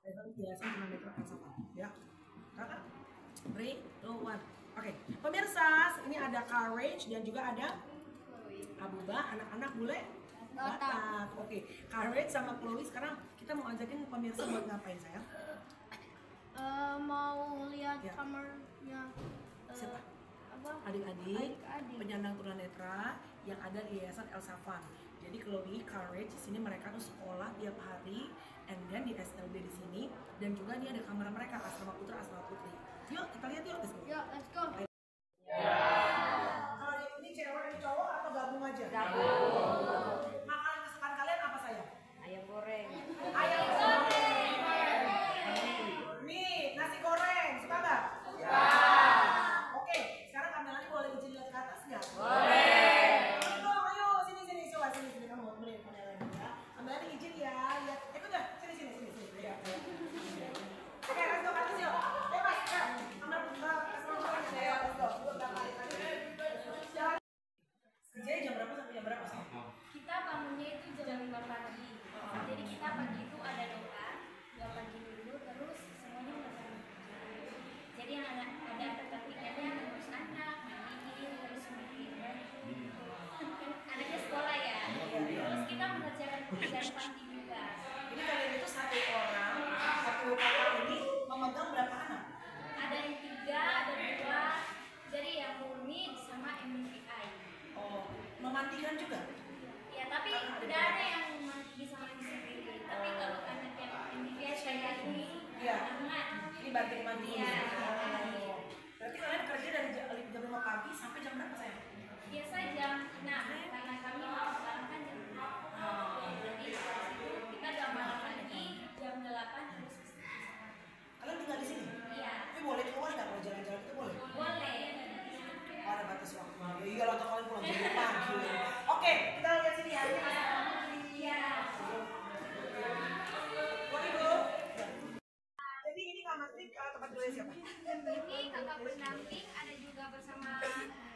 Yayasan Tunanetra Elsafan ya. Kakak 3, 2, 1. Oke, pemirsa, ini ada Courage dan juga ada Abuba, anak-anak bule Batak. Oke, Courage sama Chloe sekarang kita mau ajakin pemirsa buat ngapain sayang? Mau lihat Ya. kamarnya Siapa? apa? Adik-adik penyandang tunanetra yang ada di Yayasan Elsafan. Jadi Chloe, Courage di sini mereka tuh sekolah tiap hari, and then di SLB di sini, dan juga ini ada kamar mereka asrama putra, asrama putri. Yuk kita lihat yuk, let's go. Yuk, let's go. Kalau ini cewek dan cowok atau gabung aja? Gabung. Makanan kesukaan kalian apa sayang? Ayam goreng. Ayam goreng. Nih, nasi goreng. Suka nggak? Ya. Oke, sekarang Kak Melani boleh izin lihat ke atas nggak? Boleh. Ayo, sini, coba sini kamu beri Kak Melani ya. Kak Melani izin ya, lihat. Ikut nggak? Sini. Ya. Oke, let's go ke atas yuk. Bebas, ya. Kamar putra, asrama putra, ya. Let's go. Kerjanya jam berapa sampai jam berapa sih? Kita bangunnya itu jam 5 pagi. Jadi kita pagi itu ada doa pagi dulu, terus semuanya udah bangun. Jadi yang ada ketertibannya terus anak, mandiin, terus bikin baju. Kan anaknya sekolah ya. Terus kita mengerjakan pekerjaan panti juga. Ini kalian itu satu orang, satu kakak ini memegang berapa anak? Ada yang 3, ada 2. Jadi yang murni sama MVI. Oh, memandikan juga? Ya, tapi udah ada yang bisa mandi sendiri. Tapi kalau anak yang MVI kayak ini, Iya. anak Ini banting mandi. Iya. Oh. Berarti kalian kerja dari jam 5 pagi sampai jam berapa sayang? biasa jam 6 karena kami mau sekarang kan jam 6. Jadi dari situ kita jam malam lagi jam 8 terus ke sana. Kalian tinggal di sini? Iya, Tapi boleh keluar nggak kalau jalan-jalan itu boleh? boleh. Oh, ada batas waktu. Ya iya lah, atau kalian pulang jam 5 pagi. Oke, kita lihat sini ya. Ini masalah. Iya. Ibu. Jadi ini kamar ini tempat tidur siapa? Ini kakak pendamping ada juga bersama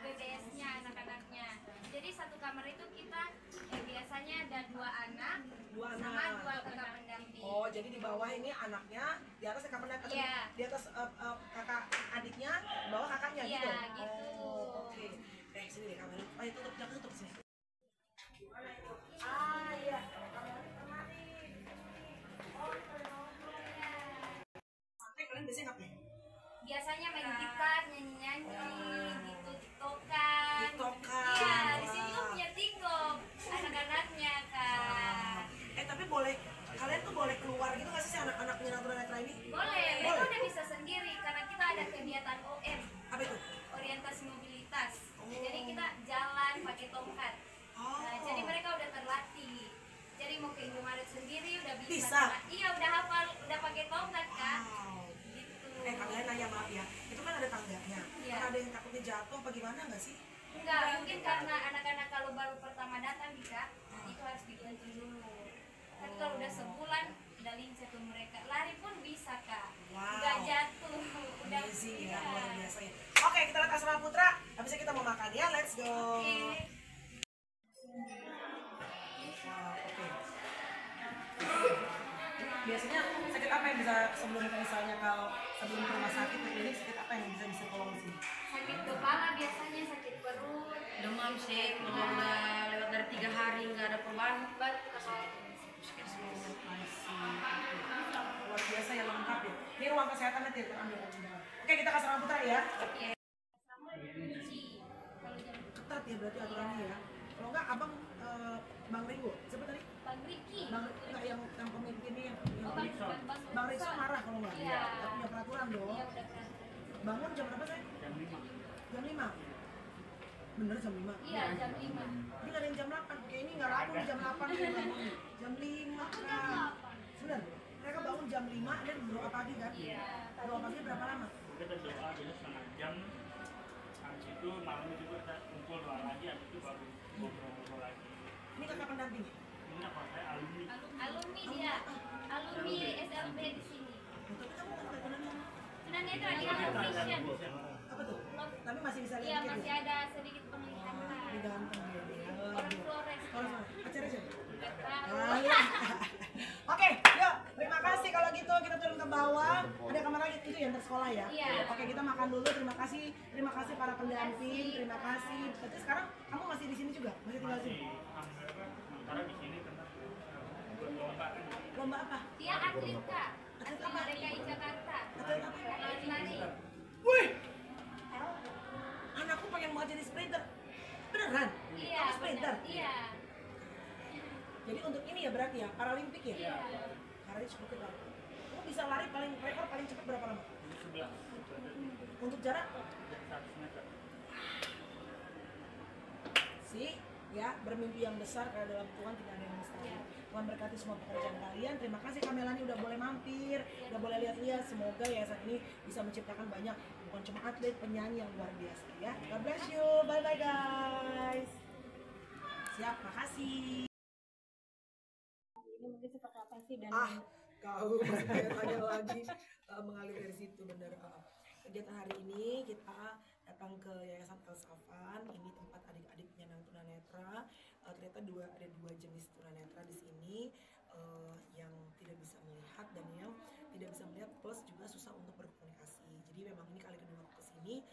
BTS-nya anak-anaknya. Jadi satu kamar itu kita biasanya ada 2 anak, Dua sama anak. 2 kakak pendamping. Oh, jadi di bawah ini anaknya, di atas kakak pendamping, Iya. di atas kakak adiknya, di bawah kakaknya Iya, gitu. gitu. Oh, oke. Sini deh kameranya. Oh, itu tutup sini. Gimana itu? Ah, iya. Kameranya kemari. Oh, santai kalian biasanya ngapain? Biasanya main gitar, nyanyi-nyanyi, gitu, tiktokan. TikTokan. Iya, di sini Wah. tuh punya tiktok anak-anaknya kan. Tapi boleh, kalian tuh boleh keluar gitu nggak sih anak-anak penyandang tunanetra ini? Boleh, mereka udah bisa sendiri karena kita ada kegiatan OM, Apa itu? orientasi mobilitas. Oh. Jadi kita jalan pakai tongkat. Oh. Nah, jadi mereka udah terlatih. Jadi mau ke Indomaret sendiri udah bisa. Bisa? Iya, udah hafal, udah pakai tongkat kan. Wow. Gitu. Kalian nanya maaf ya, itu kan ada tangganya. Iya. Kan ada yang takutnya jatuh apa gimana nggak sih? Enggak, mungkin karena anak-anak kalau baru pertama datang bisa, itu harus dituntun dulu. Tapi kalau udah sebulan, udah lincah tuh mereka. Lari pun bisa kak, Wow. nggak jatuh. Udah Amazing ya, iya. luar biasa ya. Oke, kita lihat asrama putra. Habisnya kita mau makan ya, let's go. Oke. Wow, oke. Biasanya sakit apa yang bisa sebelum misalnya kalau sebelum ke rumah sakit ke klinik sakit apa yang bisa tolong sih? Sakit kepala biasanya, sakit perut, Demam sih, kalau udah lewat dari 3 hari nggak ada perubahan. batuk atau Luar biasa ya, lengkap ya. Ini ruang kesehatan nanti terambil. Oke, kita ke asrama putra ya. sama kunci. Kalau jam Ketat ya berarti aturannya ya. Kalau enggak abang Bang Ringo, siapa tadi? Bang Riki. Bang enggak yang pemimpinnya yang Oh, Bang Bang Rizal marah kalau enggak. Iya. Enggak punya peraturan dong. Iya, udah peraturan. Bangun jam berapa saya? Jam 5. Bener jam 5? Iya, jam 5. Ini nggak ada yang jam 8. Kayak ini nggak laku nih jam 8 nih bangun. Jam 5 Aku jam kan. 8. Bener. Mereka bangun jam 5 dan berdoa pagi kan? Iya. Berdoa pagi berapa lama? Kita berdoa dulu setengah jam, habis itu malamnya juga kita kumpul doa lagi, habis itu baru ngobrol-ngobrol lagi. Ini kakak pendamping. Ini apa saya alumni. Alumni dia, alumni SLB di sini. Tapi kamu kan nggak kenal. Tunanetra di Love Vision. Apa tuh? Tapi masih bisa Iya, lihat masih ada sedikit Di penglihatan. ganteng dia. Orang Flores. Pacar aja. Nggak tahu. Oke, yuk. Terima kasih kalau gitu kita tuh kita makan dulu. Terima kasih para pendamping, terima kasih. Berarti sekarang kamu masih di sini juga? Masih tinggal di sini? Sementara di sini karena buat lomba kan. Lomba apa? Dia atlet kak. Atlet Atlet apa? DKI Jakarta. Atlet apa? Lari-lari. Wih, anakku pengen banget jadi sprinter. Beneran? Iya. Kamu sprinter? benar. Iya. Jadi untuk ini ya berarti ya, Paralimpik ya? Iya. Paralimpik cepet banget. Kamu bisa lari rekor paling cepat berapa lama? 11. Untuk jarak? 100 meter. Ya, bermimpi yang besar karena dalam Tuhan tidak ada yang mustahil. Tuhan berkati semua pekerjaan kalian. Terima kasih Kamelani udah boleh mampir, udah boleh lihat-lihat. Semoga yayasan ini bisa menciptakan banyak bukan cuma atlet, penyanyi yang luar biasa ya. God bless you. Bye bye guys. Siap, makasih. Ini mungkin seperti apa sih dan Kau masih tanya lagi mengalir dari situ bener. Kegiatan hari ini kita datang ke Yayasan El Safan. Ini tempat adik-adik penyandang tunanetra. Ternyata ada dua jenis tunanetra di sini, yang tidak bisa melihat dan yang tidak bisa melihat, plus juga susah untuk berkomunikasi. Jadi memang ini kali kedua aku kesini.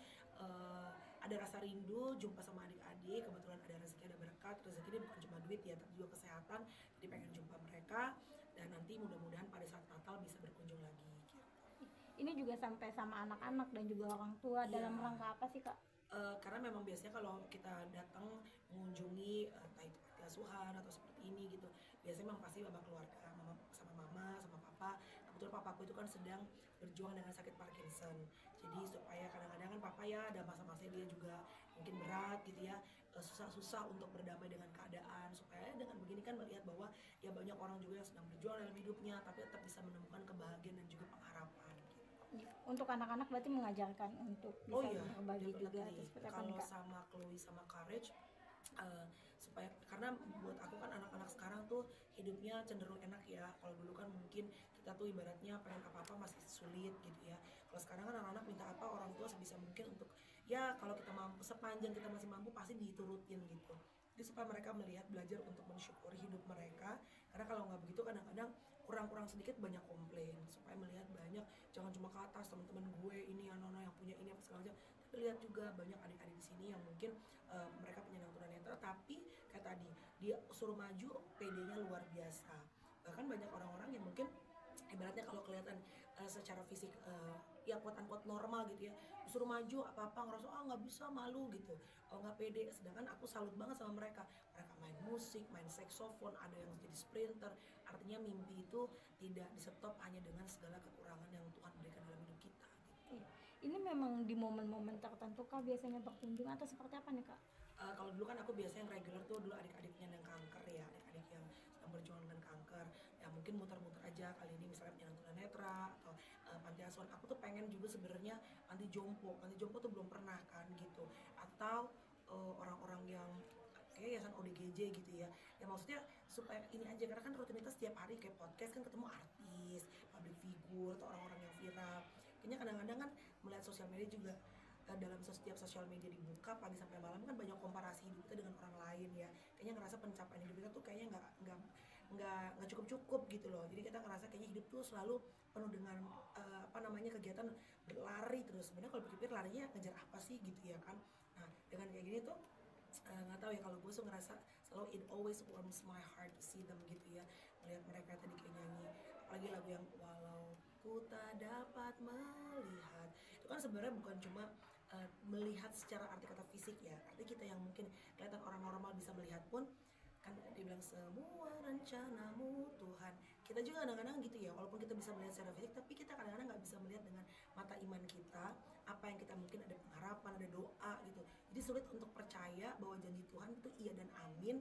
Ada rasa rindu jumpa sama adik-adik. Kebetulan ada rezeki, ada berkat. Rezeki ini bukan cuma duit ya, tapi juga kesehatan. Jadi pengen jumpa mereka dan nanti mudah-mudahan pada saat Natal bisa berkunjung lagi. ini juga sampai sama anak-anak dan juga orang tua. Iya. Dalam rangka apa sih kak? Karena memang biasanya kalau kita datang mengunjungi entah itu panti asuhan atau seperti ini gitu, biasanya memang pasti bapak keluarga, mama sama papa. Kebetulan papaku itu kan sedang berjuang dengan sakit Parkinson, jadi supaya kadang-kadang kan papa ya ada masa-masa dia juga mungkin berat gitu ya, susah untuk berdamai dengan keadaan, supaya dengan begini kan melihat bahwa ya banyak orang juga yang sedang berjuang dalam hidupnya tapi tetap bisa menemukan kebahagiaan dan juga pengharapan gitu. Untuk anak-anak berarti mengajarkan untuk bisa berbagi juga definitely. atau seperti apa nih Kalau kak? sama Chloe sama Courage, supaya karena buat aku kan anak-anak sekarang tuh hidupnya cenderung enak ya. Kalau dulu kan mungkin kita tuh ibaratnya pengen apa-apa masih sulit gitu ya. Kalau sekarang kan anak-anak minta apa orang tua sebisa mungkin untuk ya kalau kita mampu, sepanjang kita masih mampu pasti diturutin gitu. Jadi supaya mereka melihat, belajar untuk mensyukuri hidup mereka. Karena kalau nggak begitu kadang-kadang kurang-kurang sedikit banyak komplain. Supaya melihat banyak, jangan cuma ke atas teman-teman gue ini anak-anak yang punya ini apa segala macam. Tapi lihat juga banyak adik-adik di sini yang mungkin mereka penyandang tunanetra tapi kayak tadi dia suruh maju, PD-nya luar biasa. Bahkan banyak orang-orang yang mungkin ibaratnya kalau kelihatan secara fisik ya quote-unquote normal gitu ya, disuruh maju apa-apa ngerasa nggak bisa, malu gitu, nggak pede. Sedangkan aku salut banget sama mereka main musik, main saksofon, ada yang jadi sprinter. Artinya mimpi itu tidak disetop hanya dengan segala kekurangan yang Tuhan berikan dalam hidup kita gitu. Ini memang di momen-momen tertentu kak biasanya berkunjung atau seperti apa nih kak? Kalau dulu kan aku biasanya yang regular tuh dulu adik-adiknya yang kanker ya, adik-adik yang sedang berjuang dengan kanker. Ya mungkin muter-muter aja kali ini misalnya penyandang tunanetra atau panti asuhan. Aku tuh pengen juga sebenarnya panti jompo tuh belum pernah kan gitu. Atau orang-orang yang kayak yayasan ODGJ gitu ya. Ya maksudnya supaya ini aja, karena kan rutinitas setiap hari kayak podcast kan ketemu artis, public figure atau orang-orang yang viral. Kayaknya kadang-kadang kan melihat sosial media juga, dalam setiap sosial media dibuka pagi sampai malam kan banyak komparasi hidup kita dengan orang lain ya. Kayaknya ngerasa pencapaian hidup kita tuh kayaknya nggak cukup gitu loh. Jadi kita ngerasa kayaknya hidup tuh selalu penuh dengan kegiatan berlari terus. Sebenarnya kalau pikir larinya ngejar apa sih gitu ya kan. Nah dengan kayak gini tuh nggak tahu ya, kalau gue tuh ngerasa selalu it always warms my heart to see them gitu ya, melihat mereka tadi kayak nyanyi apalagi lagu yang walau ku tak dapat melihat, itu kan sebenarnya bukan cuma melihat secara arti kata fisik ya, arti kita yang mungkin kelihatan orang normal bisa melihat pun kan dibilang semua rencanamu Tuhan. Kita juga kadang-kadang gitu ya, walaupun kita bisa melihat secara fisik tapi kita kadang-kadang nggak bisa melihat dengan mata iman kita apa yang kita mungkin ada pengharapan, ada doa gitu. Jadi sulit untuk percaya bahwa janji Tuhan itu iya dan amin,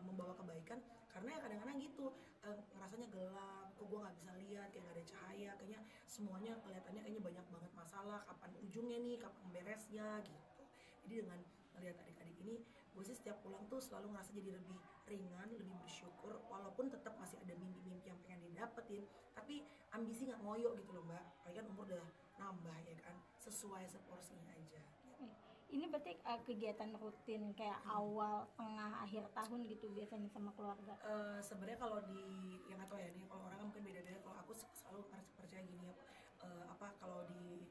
membawa kebaikan, karena ya kadang-kadang gitu ngerasanya gelap, kok gue nggak bisa lihat, kayak nggak ada cahaya, kayaknya semuanya kelihatannya kayaknya banyak banget masalah, kapan ujungnya nih, kapan beresnya gitu. Jadi dengan melihat adik-adik ini, gue sih setiap pulang tuh selalu ngerasa jadi lebih ringan, lebih bersyukur, walaupun tetap masih ada mimpi-mimpi yang pengen didapetin, tapi ambisi nggak ngoyo gitu loh mbak, apalagi kan umur udah nambah ya kan, sesuai seporsinya aja. Ini berarti kegiatan rutin kayak awal, tengah, akhir tahun gitu biasanya sama keluarga? Sebenarnya kalau di yang atau ya nih, kalau orang kan mungkin beda-beda. Kalau aku selalu percaya gini ya, kalau di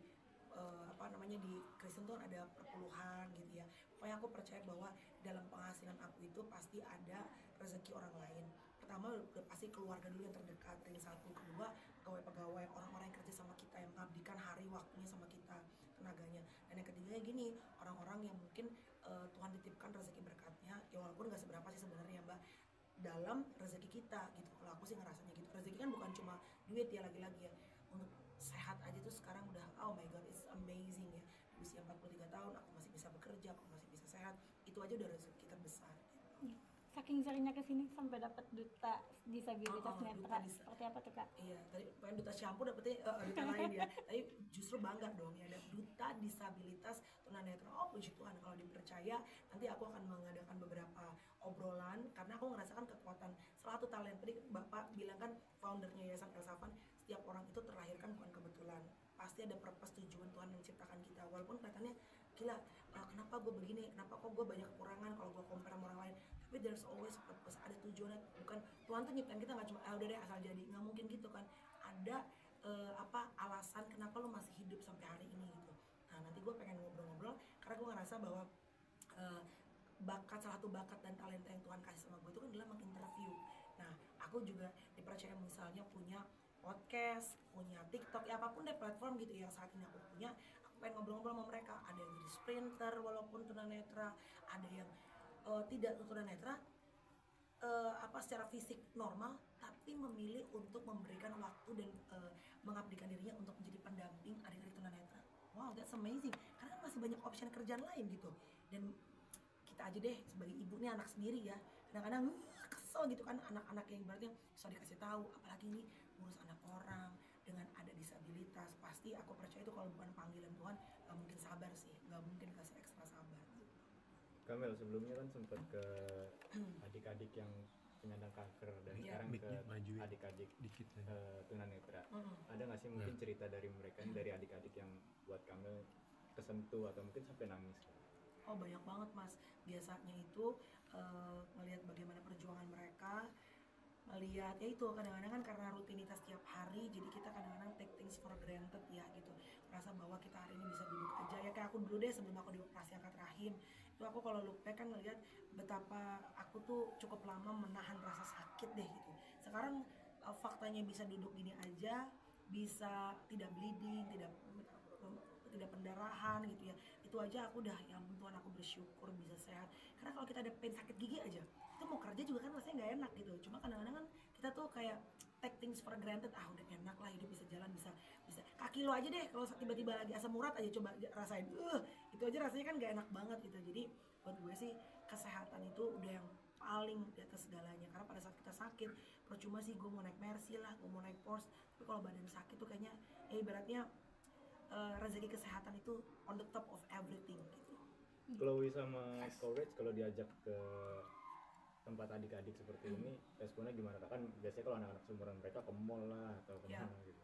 apa namanya di Kristen tuh ada perpuluhan gitu ya. Pokoknya aku percaya bahwa dalam penghasilan aku itu pasti ada rezeki orang lain. Pertama udah pasti keluarga dulu yang terdekat, yang satu, kedua pegawai-pegawai, orang-orang yang kerja sama kita, yang mengabdikan hari waktunya sama kita, tenaganya. Dan yang ketiganya gini, orang-orang yang mungkin Tuhan titipkan rezeki berkatnya, ya walaupun nggak seberapa sih sebenarnya Mbak, dalam rezeki kita gitu. Kalau aku sih ngerasanya gitu, rezeki kan bukan cuma duit ya, lagi-lagi ya, untuk sehat aja tuh sekarang udah oh my god it's amazing ya. Di usia 43 tahun aku masih bisa bekerja, aku masih bisa sehat, itu aja udah rezeki terbesar gitu. Saking seringnya kesini sampai dapat duta disabilitas netra, duta seperti apa tuh Kak? Iya, tadi pengen duta shampoo dapetnya duta lain ya. Tapi justru bangga dong ya, ada duta disabilitas tunanetra. Oh puji Tuhan, kalau dipercaya nanti aku akan mengadakan beberapa obrolan karena aku ngerasakan kekuatan salah satu talent. Tadi Bapak bilang kan foundernya Yayasan El Safan, setiap orang itu terlahirkan bukan kebetulan. Pasti ada purpose, tujuan Tuhan menciptakan kita. Walaupun kelihatannya gila, kenapa gue begini, kenapa kok gue banyak kekurangan kalau gue compare sama orang lain. Tapi there's always purpose, ada tujuannya. Bukan Tuhan tuh nyiptain kita nggak cuma udah deh asal jadi, nggak mungkin gitu kan. Ada alasan kenapa lo masih hidup sampai hari ini gitu. Nah nanti gue pengen ngobrol-ngobrol karena gue ngerasa bahwa salah satu bakat dan talenta yang Tuhan kasih sama gue itu kan adalah menginterview. Nah aku juga dipercaya misalnya punya podcast, punya TikTok, ya apapun deh platform gitu yang saat ini aku punya, aku pengen ngobrol-ngobrol sama mereka. Ada yang jadi sprinter walaupun tunanetra, ada yang tidak tunanetra, secara fisik normal, tapi memilih untuk memberikan waktu dan mengabdikan dirinya untuk menjadi pendamping adik-adik tunanetra. Wow, that's amazing. Karena kan masih banyak option kerjaan lain gitu. Dan kita aja deh sebagai ibu nih anak sendiri ya, kadang-kadang kesel gitu kan, anak-anak yang berarti susah dikasih tahu, apalagi ini ngurus anak orang dengan ada disabilitas. Pasti aku percaya itu kalau bukan panggilan Tuhan gak mungkin sabar sih, gak mungkin kasih ekstra sabar. Kamel sebelumnya kan sempat ke adik-adik yang penyandang kanker dan sekarang ke adik-adik tunanetra. Ada nggak sih mungkin cerita dari mereka, dari adik-adik yang buat Kamel kesentuh atau mungkin sampai nangis? Oh banyak banget Mas, biasanya itu ngelihat bagaimana perjuangan mereka, melihat ya itu kadang-kadang kan karena rutinitas tiap hari, jadi kita kadang-kadang take things for granted ya gitu, merasa bahwa kita hari ini bisa duduk aja ya, kayak aku dulu deh sebelum aku dioperasi angkat rahim itu, aku kalau lupa kan ngelihat betapa aku tuh cukup lama menahan rasa sakit deh gitu. Sekarang faktanya bisa duduk gini aja, bisa tidak bleeding, tidak pendarahan gitu ya, itu aja aku udah ya ampun Tuhan, aku bersyukur bisa sehat. Karena kalau kita ada pain sakit gigi aja, kita mau kerja juga kan rasanya nggak enak gitu. Cuma kadang-kadang kan kita tuh kayak take things for granted, udah enak lah hidup, bisa jalan, bisa kaki lo aja deh kalau tiba-tiba lagi asam urat aja coba rasain, itu aja rasanya kan nggak enak banget gitu. Jadi buat gue sih kesehatan itu udah yang paling di atas segalanya. Karena pada saat kita sakit, percuma sih gue mau naik Mercy lah, gue mau naik Porsche, tapi kalau badan sakit tuh kayaknya ibaratnya rezeki kesehatan itu on the top of everything gitu. Chloe sama Courage kalau diajak ke tempat adik-adik seperti ini, responnya gimana? Kan biasanya kalau anak-anak seumuran mereka ke mall lah atau kemana gitu.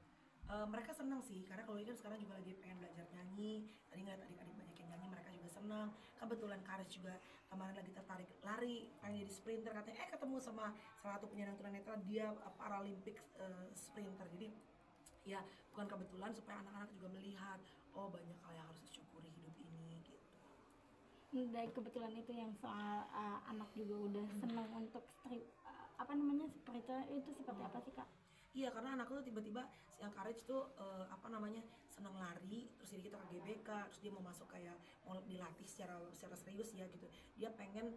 Mereka senang sih, karena Chloe kan sekarang juga lagi pengen belajar nyanyi. Tadi ngeliat adik-adik banyak yang nyanyi, mereka juga senang. Kebetulan Courage juga kemarin lagi tertarik lari, pengen jadi sprinter, katanya ketemu sama salah satu penyandang tunanetra, dia Paralympic sprinter. Jadi ya bukan kebetulan, supaya anak-anak juga melihat oh banyak hal yang harus disyukuri hidup ini gitu. Dari kebetulan itu yang soal anak juga udah senang untuk spiritual itu seperti apa sih Kak? Iya, karena anakku tuh tiba-tiba yang Courage tuh senang lari, terus jadi kita ke GBK, terus dia mau masuk kayak mau dilatih secara serius ya gitu. Dia pengen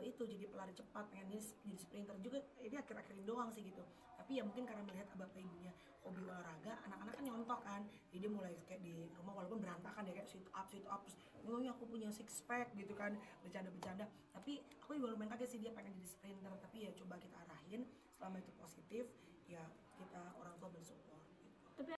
itu jadi pelari cepat, pengen jadi sprinter juga. Ini akhir-akhir ini doang sih gitu. Tapi ya mungkin karena melihat bapak ibunya hobi olahraga, anak-anak kan nyontok kan. Jadi dia mulai kayak di rumah walaupun berantakan ya, kayak sit up terus aku punya six pack gitu kan, bercanda-bercanda. Tapi aku juga lumayan kaget sih dia pengen jadi sprinter, tapi ya coba kita arahin selama itu positif ya, kita orang tua bersupport.